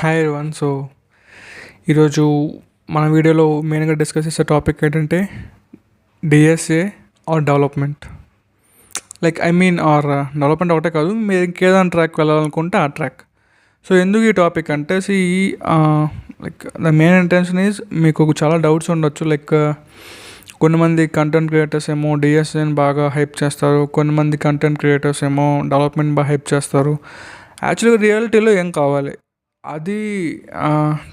Hi everyone. ఈరోజు మన వీడియోలో మెయిన్గా డిస్కస్ చేసే టాపిక్ ఏంటంటే డిఎస్ఏ ఆర్ డెవలప్మెంట్. డెవలప్మెంట్ ఒకటే కాదు, మీరు ఇంకేదైనా ట్రాక్ వెళ్ళాలనుకుంటే ఆ ట్రాక్. ఎందుకు ఈ టాపిక్ అంటే ద మెయిన్ ఇంటెన్షన్ ఈజ్ మీకు చాలా డౌట్స్ ఉండొచ్చు. కొంతమంది కంటెంట్ క్రియేటర్స్ ఏమో డిఎస్ఏని బాగా హైప్ చేస్తారు, కొంతమంది కంటెంట్ క్రియేటర్స్ ఏమో డెవలప్మెంట్ బాగా హైప్ చేస్తారు. యాక్చువల్గా రియాలిటీలో ఏం కావాలి అది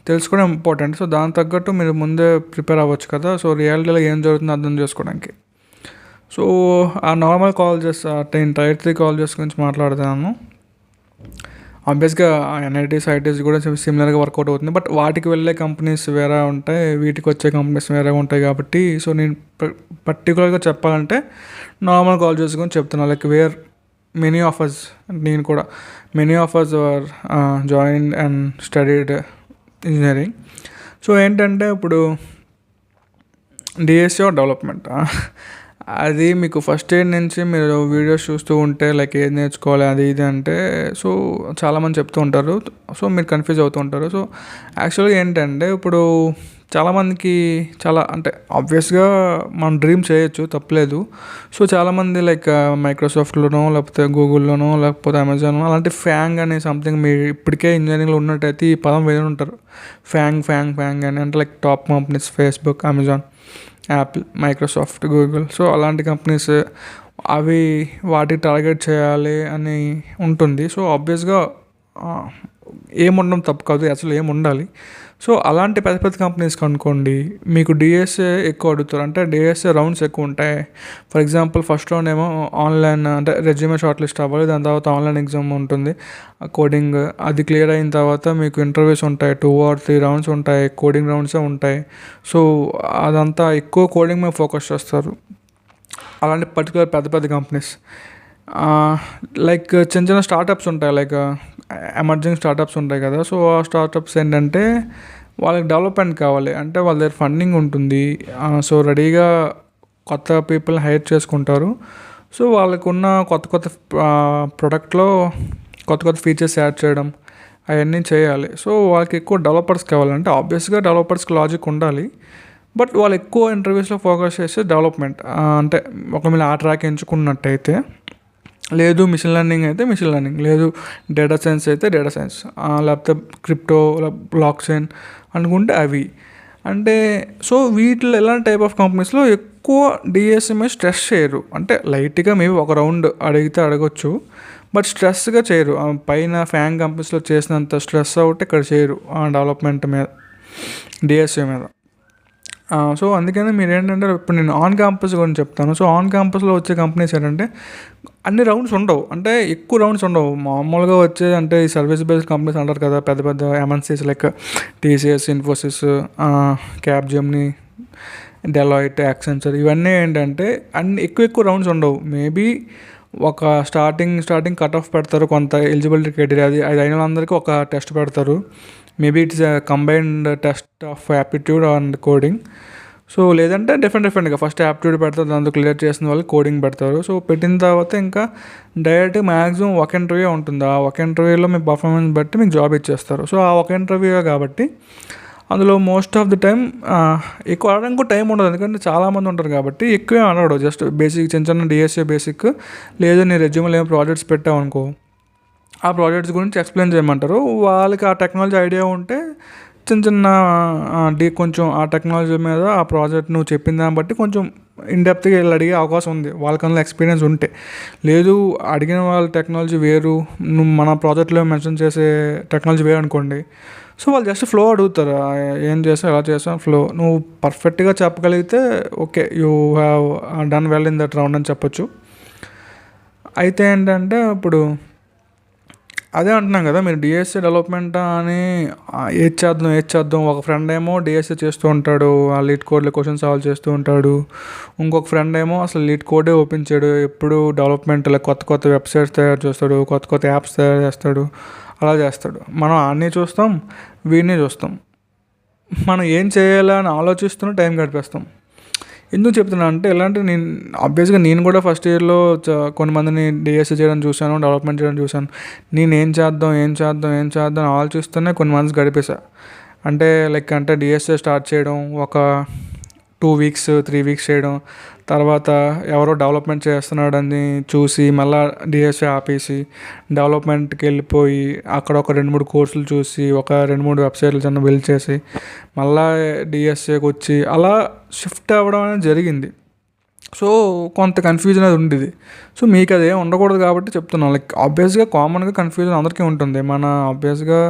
తెలుసుకోవడం ఇంపార్టెంట్. దాని తగ్గట్టు మీరు ముందే ప్రిపేర్ అవ్వచ్చు కదా. రియాలిటీలో ఏం జరుగుతుందో అర్థం చేసుకోవడానికి. ఆ నార్మల్ కాలేజెస్, టైర్ 3 కాలేజెస్ గురించి మాట్లాడుతున్నాను. ఆబ్వియస్గా ఎన్ఐటీస్, ఐటీస్ కూడా సిమిలర్గా వర్కౌట్ అవుతుంది. బట్ వాటికి వెళ్ళే కంపెనీస్ వేరే ఉంటాయి, వీటికి వచ్చే కంపెనీస్ వేరే ఉంటాయి. కాబట్టి నేను పర్టికులర్గా చెప్పాలంటే నార్మల్ కాలేజెస్ గురించి చెప్తున్నాను. వేర్ మెనీ ఆఫ్ అస్, నేను కూడా many of us are joined and studied engineering. ఏంటంటే ఇప్పుడు డిఎస్ఏ ఆర్ డెవలప్మెంట్, అది మీకు ఫస్ట్ ఇయర్ నుంచి మీరు వీడియోస్ చూస్తూ ఉంటే ఏది నేర్చుకోవాలి అది ఇది అంటే చాలామంది చెప్తూ ఉంటారు. మీరు కన్ఫ్యూజ్ అవుతూ ఉంటారు. యాక్చువల్గా ఏంటంటే ఇప్పుడు చాలామందికి అంటే ఆబ్వియస్గా మనం డ్రీమ్ చేయొచ్చు, తప్పలేదు. చాలామంది మైక్రోసాఫ్ట్లోనో లేకపోతే గూగుల్లోనో లేకపోతే అమెజాన్లో అలాంటి ఫ్యాంగ్ అనే సంథింగ్, మీరు ఇప్పటికే ఇంజనీరింగ్లో ఉన్నట్టయితే ఈ పదం వేరే ఉంటారు. ఫ్యాంగ్ అని అంటే top companies, Facebook, Amazon, Apple, Microsoft, Google. అలాంటి కంపెనీస్ అవి వాటికి టార్గెట్ చేయాలి అని ఉంటుంది. ఆబ్వియస్గా ఏముండడం తప్పు కాదు, అసలు ఏముండాలి. అలాంటి పెద్ద పెద్ద కంపెనీస్కి అనుకోండి, మీకు డిఎస్ఏ ఎక్కువ అడుగుతారు. అంటే డిఎస్ఏ రౌండ్స్ ఎక్కువ ఉంటాయి. ఫర్ ఎగ్జాంపుల్ ఫస్ట్ రౌండ్ ఏమో ఆన్లైన్, అంటే రెజ్యూమే షార్ట్ లిస్ట్ అవ్వాలి. దాని తర్వాత ఆన్లైన్ ఎగ్జామ్ ఉంటుంది, కోడింగ్. అది క్లియర్ అయిన తర్వాత మీకు ఇంటర్వ్యూస్ ఉంటాయి, 2 or 3 రౌండ్స్ ఉంటాయి, కోడింగ్ రౌండ్సే ఉంటాయి. అదంతా ఎక్కువ కోడింగ్ మీద ఫోకస్ చేస్తారు అలాంటి పర్టికులర్ పెద్ద పెద్ద కంపెనీస్. చిన్న చిన్న స్టార్టప్స్ ఉంటాయి, ఎమర్జింగ్ స్టార్టప్స్ ఉంటాయి కదా. ఆ స్టార్టప్స్ ఏంటంటే వాళ్ళకి డెవలప్మెంట్ కావాలి, అంటే వాళ్ళ దగ్గర ఫండింగ్ ఉంటుంది. రెడీగా కొత్త పీపుల్ని హైర్ చేసుకుంటారు. వాళ్ళకు ఉన్న కొత్త కొత్త ప్రొడక్ట్లో కొత్త కొత్త ఫీచర్స్ యాడ్ చేయడం అవన్నీ చేయాలి. వాళ్ళకి ఎక్కువ డెవలపర్స్ కావాలంటే ఆబ్వియస్గా డెవలపర్స్కి లాజిక్ ఉండాలి. బట్ వాళ్ళు ఎక్కువ ఇంటర్వ్యూస్లో ఫోకస్ చేసే డెవలప్మెంట్. అంటే ఒకవేళ ఆ ట్రాక్ ఎంచుకున్నట్టయితే, లేదు మిషన్ లెర్నింగ్ అయితే మిషన్ లెర్నింగ్, లేదు డేటా సైన్స్ అయితే డేటా సైన్స్, లేకపోతే క్రిప్టో, బ్లాక్ చైన్ అనుకుంటే అవి. అంటే వీటిలో ఎలాంటి టైప్ ఆఫ్ కంపెనీస్లో ఎక్కువ డిఎస్ఏ స్ట్రెస్ చేయరు. అంటే లైట్గా మేబీ ఒక రౌండ్ అడిగితే అడగొచ్చు, బట్ స్ట్రెస్గా చేయరు. పైన ఫ్యాంగ్ కంపెనీస్లో చేసినంత స్ట్రెస్ అవుట్ ఇక్కడ చేయరు డెవలప్మెంట్ మీద, డిఎస్ఏ మీద. అందుకని మీరు ఏంటంటే ఇప్పుడు నేను ఆన్ క్యాంపస్ గురించి చెప్తాను. ఆన్ క్యాంపస్లో వచ్చే కంపెనీస్ ఏంటంటే అన్ని రౌండ్స్ ఉండవు, అంటే ఎక్కువ రౌండ్స్ ఉండవు. మామూలుగా వచ్చే అంటే ఈ సర్వీస్ బేస్డ్ కంపెనీస్ అంటారు కదా, పెద్ద పెద్ద MNCs TCS, Infosys, Capgemini, Deloitte, Accenture, ఇవన్నీ ఏంటంటే అన్ని ఎక్కువ రౌండ్స్ ఉండవు. మేబీ ఒక స్టార్టింగ్ కట్ ఆఫ్ పెడతారు, కొంత ఎలిజిబిలిటీ క్రైటీరియా, అది అయిన వాళ్ళందరికీ ఒక టెస్ట్ పెడతారు. Maybe it's combined test of aptitude and coding. లేదంటే డిఫరెంట్గా ఫస్ట్ యాప్టిట్యూడ్ పెడతారు, దాంతో క్లియర్ చేసిన వాళ్ళు కోడింగ్ పెడతారు. పెట్టిన తర్వాత ఇంకా డైరెక్ట్ మ్యాక్సిమం ఒక ఇంటర్వ్యూ ఉంటుంది. ఆ ఒక ఇంటర్వ్యూలో మీ పర్ఫార్మెన్స్ బట్టి మీకు జాబ్ ఇచ్చేస్తారు. ఆ ఒక ఇంటర్వ్యూ కాబట్టి అందులో మోస్ట్ ఆఫ్ ది టైం ఎక్కువ అడగడానికి కూడా టైం ఉండదు, ఎందుకంటే చాలామంది ఉంటారు కాబట్టి ఎక్కువే అడగడు. జస్ట్ బేసిక్ చిన్న డిఎస్ఏ బేసిక్, లేదు నీ రెజ్యూమ్లో ఏం ప్రాజెక్ట్స్ పెట్టావు అనుకో, ఆ ప్రాజెక్ట్స్ గురించి ఎక్స్ప్లెయిన్ చేయమంటారు. వాళ్ళకి ఆ టెక్నాలజీ ఐడియా ఉంటే చిన్న కొంచెం ఆ టెక్నాలజీ మీద ఆ ప్రాజెక్ట్ నువ్వు చెప్పిన దాన్ని బట్టి కొంచెం ఇన్డెప్త్గా వెళ్ళి అడిగే అవకాశం ఉంది, వాళ్ళకన్నా ఎక్స్పీరియన్స్ ఉంటే. లేదు అడిగిన వాళ్ళ టెక్నాలజీ వేరు, నువ్వు మన ప్రాజెక్ట్లో మెన్షన్ చేసే టెక్నాలజీ వేరు అనుకోండి, వాళ్ళు జస్ట్ ఫ్లో అడుగుతారు, ఏం చేస్తావు ఎలా చేస్తావు ఫ్లో. నువ్వు పర్ఫెక్ట్గా చెప్పగలిగితే okay, you have done well in that round అని చెప్పొచ్చు. అయితే ఏంటంటే ఇప్పుడు అదే అంటున్నాం కదా, మీరు డిఎస్ఏ డెవలప్మెంట్ అని ఏది చేద్దాం. ఒక ఫ్రెండ్ ఏమో డిఎస్ఏ చేస్తూ ఉంటాడు, ఆ లీడ్ కోడ్లో క్వశ్చన్ సాల్వ్ చేస్తూ ఉంటాడు. ఇంకొక ఫ్రెండ్ ఏమో అసలు లీడ్ కోడే ఓపెన్ చేయడు, ఎప్పుడు డెవలప్మెంట్లో కొత్త వెబ్సైట్స్ తయారు చేస్తాడు, కొత్త యాప్స్ తయారు చేస్తాడు, అలా చేస్తాడు. మనం అన్నీ చూస్తాం, వీడిని చూస్తాం. మనం ఏం చేయాలని ఆలోచిస్తూనే టైం గడిపేస్తాం. ఎందుకు చెప్తున్నా అంటే ఎలాంటి నేను ఆబ్వియస్గా నేను కూడా ఫస్ట్ ఇయర్లో కొంతమందిని డిఎస్సి చేయడం చూశాను, డెవలప్మెంట్ చేయడం చూశాను. నేను ఏం చేద్దాం ఆలోచిస్తూనే కొన్ని మంత్స్ గడిపేశా. అంటే లైక్ అంటే డిఎస్సి స్టార్ట్ చేయడం ఒక 2 వీక్స్ 3 వీక్స్ చేయడం, తర్వాత ఎవరో డెవలప్మెంట్ చేస్తున్నాడని చూసి మళ్ళీ డిఎస్సి ఆపేసి డెవలప్మెంట్కి వెళ్ళిపోయి అక్కడ ఒక 2-3 కోర్సులు చూసి ఒక 2-3 వెబ్సైట్లు చిన్న బిల్డ్ చేసి మళ్ళీ డిఎస్సికి వచ్చి అలా షిఫ్ట్ అవ్వడం అనేది జరిగింది. సో కొంత కన్ఫ్యూజన్ అది ఉండేది. సో మీకు అది ఏం ఉండకూడదు కాబట్టి చెప్తున్నాం. లైక్ ఆబ్వియస్గా కామన్గా కన్ఫ్యూజన్ అందరికీ ఉంటుంది. ఆబ్వియస్గా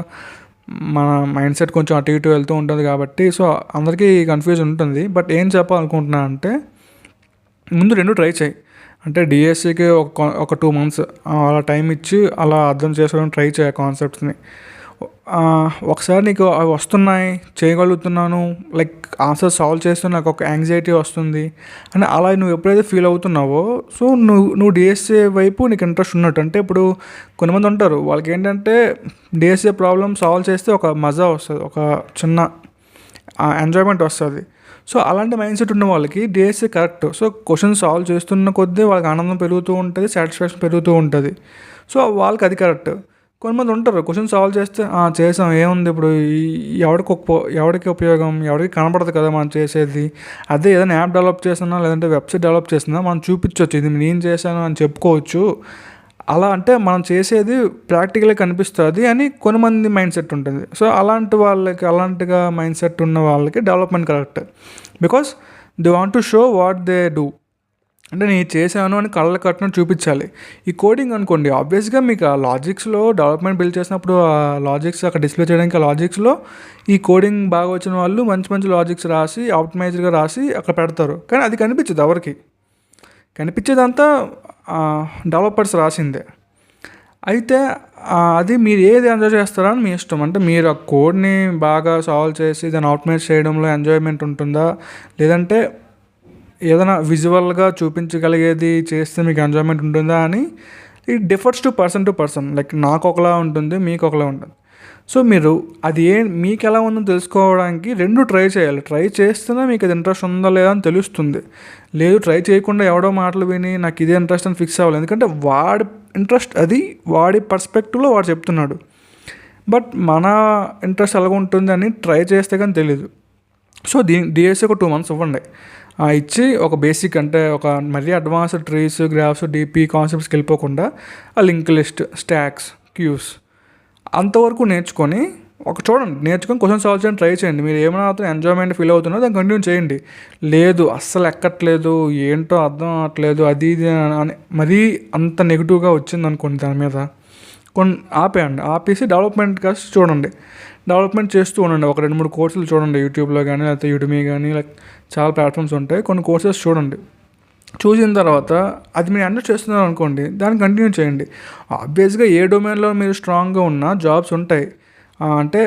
మన మైండ్ సెట్ కొంచెం అటు ఇటు వెళ్తూ ఉంటుంది కాబట్టి సో అందరికీ కన్ఫ్యూజన్ ఉంటుంది. బట్ ఏం చెప్పాలనుకుంటున్నా అంటే ముందు 2 ట్రై చేయి. అంటే డిఎస్సికి ఒక 2 మంత్స్ అలా టైం ఇచ్చి అలా అర్థం చేసుకోవడం ట్రై చేయ కాన్సెప్ట్స్ని. ఒకసారి నీకు అవి వస్తున్నాయి, చేయగలుగుతున్నాను, లైక్ ఆన్సర్ సాల్వ్ చేస్తూ నాకు ఒక యాంగ్జైటీ వస్తుంది అని అలా నువ్వు ఎప్పుడైతే ఫీల్ అవుతున్నావో సో నువ్వు డిఎస్సి వైపు నీకు ఇంట్రెస్ట్ ఉన్నట్టు. అంటే ఇప్పుడు కొంతమంది ఉంటారు, వాళ్ళకి ఏంటంటే డిఎస్సి ప్రాబ్లమ్ సాల్వ్ చేస్తే ఒక మజా వస్తుంది, ఒక చిన్న ఎంజాయ్మెంట్ వస్తుంది. సో అలాంటి మైండ్ సెట్ ఉన్న వాళ్ళకి DSC correct. So question solve చేస్తున్న కొద్దీ వాళ్ళకి ఆనందం పెరుగుతూ ఉంటుంది, సాటిస్ఫాక్షన్ పెరుగుతూ ఉంటుంది. సో వాళ్ళకి అది కరెక్ట్. కొంతమంది ఉంటారు క్వశ్చన్ సాల్వ్ చేస్తే చేసాం ఏముంది ఇప్పుడు, ఎవరికి ఉపయోగం, ఎవరికి కనపడదు కదా మనం చేసేది. అదే ఏదైనా యాప్ డెవలప్ చేస్తున్నా లేదంటే వెబ్సైట్ డెవలప్ చేస్తున్నా మనం చూపించవచ్చు, ఇది నేను చేశాను అని చెప్పుకోవచ్చు. అలా అంటే మనం చేసేది ప్రాక్టికల్గా కనిపిస్తుంది అని కొంతమంది మైండ్ సెట్ ఉంటుంది. సో అలాంటిగా మైండ్ సెట్ ఉన్న వాళ్ళకి development correct. Because they want to show what they do. అంటే నేను చేశాను అని కళ్ళ కట్టినట్టు చూపించాలి. ఈ కోడింగ్ అనుకోండి, ఆబ్వియస్గా మీకు ఆ లాజిక్స్లో డెవలప్మెంట్ బిల్డ్ చేసినప్పుడు ఆ లాజిక్స్ అక్కడ డిస్ప్లే చేయడానికి ఆ లాజిక్స్లో ఈ కోడింగ్ బాగా వచ్చిన వాళ్ళు మంచి మంచి లాజిక్స్ రాసి ఆప్టిమైజ్డ్గా రాసి అక్కడ పెడతారు. కానీ అది కనిపించదు ఎవరికి. కనిపించేదంతా డెవలపర్స్ రాసిందే. అయితే అది మీరు ఏది ఎంజాయ్ చేస్తారో అని మీ ఇష్టం. అంటే మీరు ఆ కోడ్ని బాగా సాల్వ్ చేసి దాన్ని ఆప్టిమైజ్ చేయడంలో ఎంజాయ్మెంట్ ఉంటుందా, లేదంటే ఏదైనా విజువల్గా చూపించగలిగేది చేస్తే మీకు ఎంజాయ్మెంట్ ఉంటుందా అని it differs to person. Like నాకు ఒకలా ఉంటుంది, మీకు ఒకలా ఉంటుంది. సో మీరు అది మీకు ఎలా ఉందో తెలుసుకోవడానికి 2 ట్రై చేయాలి. ట్రై చేస్తేనే మీకు అది ఇంట్రెస్ట్ ఉందా లేదా అని తెలుస్తుంది. లేదు ట్రై చేయకుండా ఎవడో మాటలు విని నాకు ఇదే ఇంట్రెస్ట్ అని ఫిక్స్ అవ్వాలి. ఎందుకంటే వాడి ఇంట్రెస్ట్ అది, వాడి పర్స్పెక్టివ్లో వాడు చెప్తున్నాడు. బట్ మన ఇంట్రెస్ట్ ఎలాగ ఉంటుంది అని ట్రై చేస్తే కానీ తెలీదు. సో డిఎస్సి ఒక 2 మంత్స్ ఇవ్వండి. ఇచ్చి ఒక బేసిక్ అంటే ఒక మరీ అడ్వాన్స్డ్ ట్రీస్, గ్రాఫ్స్, డిపి కాన్సెప్ట్స్కి వెళ్ళిపోకుండా ఆ లింక్ లిస్ట్, స్టాక్స్, క్యూస్ అంతవరకు నేర్చుకొని నేర్చుకొని క్వశ్చన్ సాల్వ్ చేయడానికి ట్రై చేయండి. మీరు ఏమైనా ఎంజాయ్మెంట్ ఫీల్ అవుతున్నారో దాన్ని కంటిన్యూ చేయండి. లేదు అస్సలు ఎక్కట్లేదు, ఏంటో అర్థం అవ్వట్లేదు, అది ఇది అని మరీ అంత నెగిటివ్గా వచ్చింది అనుకోండి దాని మీద ఆపేసి డెవలప్మెంట్ కాస్ట్ చూడండి. డెవలప్మెంట్ చేస్తూ ఉండండి. ఒక 2-3 కోర్సులు చూడండి యూట్యూబ్లో కానీ లేకపోతే యూడమీ కానీ, లైక్ చాలా ప్లాట్ఫామ్స్ ఉంటాయి. కొన్ని కోర్సెస్ చూడండి. చూసిన తర్వాత అది మీరు అండర్ చేస్తున్నారు అనుకోండి, దాన్ని కంటిన్యూ చేయండి. ఆబ్వియస్గా ఏ డొమైన్లో మీరు స్ట్రాంగ్గా ఉన్నా జాబ్స్ ఉంటాయి. అంటే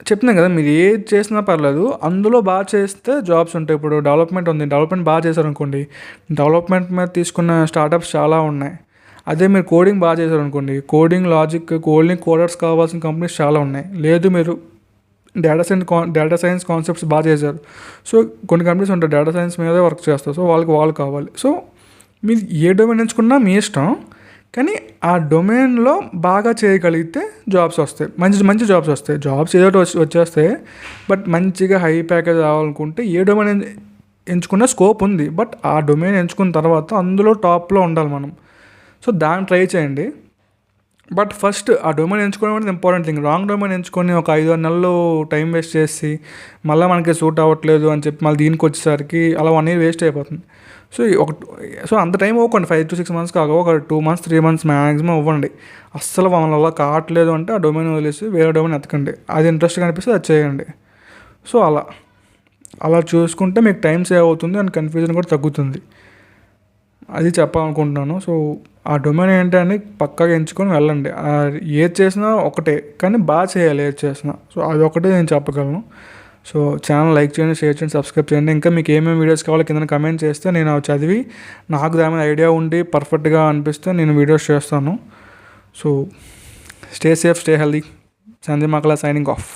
చెప్తున్నాను కదా, మీరు ఏది చేసినా పర్లేదు, అందులో బాగా చేస్తే జాబ్స్ ఉంటాయి. ఇప్పుడు డెవలప్మెంట్ ఉంది, డెవలప్మెంట్ బాగా చేశారనుకోండి, డెవలప్మెంట్ మీద తీసుకున్న స్టార్టప్స్ చాలా ఉన్నాయి. అదే మీరు కోడింగ్ బాగా చేశారనుకోండి, కోడింగ్ లాజిక్ కోడర్స్ కావాల్సిన కంపెనీస్ చాలా ఉన్నాయి. లేదు మీరు డేటా సైన్స్ కాన్సెప్ట్స్ బాగా చేశారు, సో కొన్ని కంపెనీస్ ఉంటాయి డేటా సైన్స్ మీదే వర్క్ చేస్తారు, సో వాళ్ళు కావాలి. సో మీరు ఏ డొమైన్ ఎంచుకున్నా మీ ఇష్టం, కానీ ఆ డొమైన్లో బాగా చేయగలిగితే జాబ్స్ వస్తాయి, మంచి జాబ్స్ వస్తాయి. జాబ్స్ ఏదో వచ్చేస్తాయి, బట్ మంచిగా హై ప్యాకేజ్ రావాలనుకుంటే ఏ డొమైన్ ఎంచుకున్న స్కోప్ ఉంది. బట్ ఆ డొమైన్ ఎంచుకున్న తర్వాత అందులో టాప్లో ఉండాలి మనం. సో దాన్ని ట్రై చేయండి. బట్ ఫస్ట్ ఆ డొమైన్ ఎంచుకోవడం అనేది ఇంపార్టెంట్ థింగ్. రాంగ్ డొమైన్ ఎంచుకొని ఒక 5-6 నెలలు టైం వేస్ట్ చేసి మళ్ళీ మనకి సూట్ అవ్వట్లేదు అని చెప్పి మళ్ళీ దీనికి వచ్చేసరికి అలా 1 year వేస్ట్ అయిపోతుంది. సో అంత టైం ఇవ్వకండి, 5 to 6 months కాక ఒక 2 months 3 months మ్యాక్సిమం ఇవ్వండి. అస్సలు వాళ్ళ అలా కావట్లేదు అంటే ఆ డొమైన్ వదిలేసి వేరే డొమైన్ ఎత్తకండి. అది ఇంట్రెస్ట్ కనిపిస్తే అది చేయండి. సో అలా చూసుకుంటే మీకు టైం సేవ్ అవుతుంది అండ్ కన్ఫ్యూజన్ కూడా తగ్గుతుంది. అది చెప్పాలనుకుంటున్నాను. సో ఆ డొమైన్ ఏంటని పక్కాగా ఎంచుకొని వెళ్ళండి. ఏది చేసినా ఒకటే, కానీ బాగా చేయాలి ఏది చేసినా. సో అదొకటే నేను చెప్పగలను. సో ఛానల్ లైక్ చేయండి, షేర్ చేయండి, సబ్స్క్రైబ్ చేయండి. ఇంకా మీకు ఏమేమి వీడియోస్ కావాలో కింద కమెంట్ చేస్తే నేను అవి చదివి నాకు దాని మీద ఐడియా ఉండి పర్ఫెక్ట్గా అనిపిస్తే నేను వీడియోస్ చేస్తాను. So stay safe, stay healthy. Sandeep Makala signing of.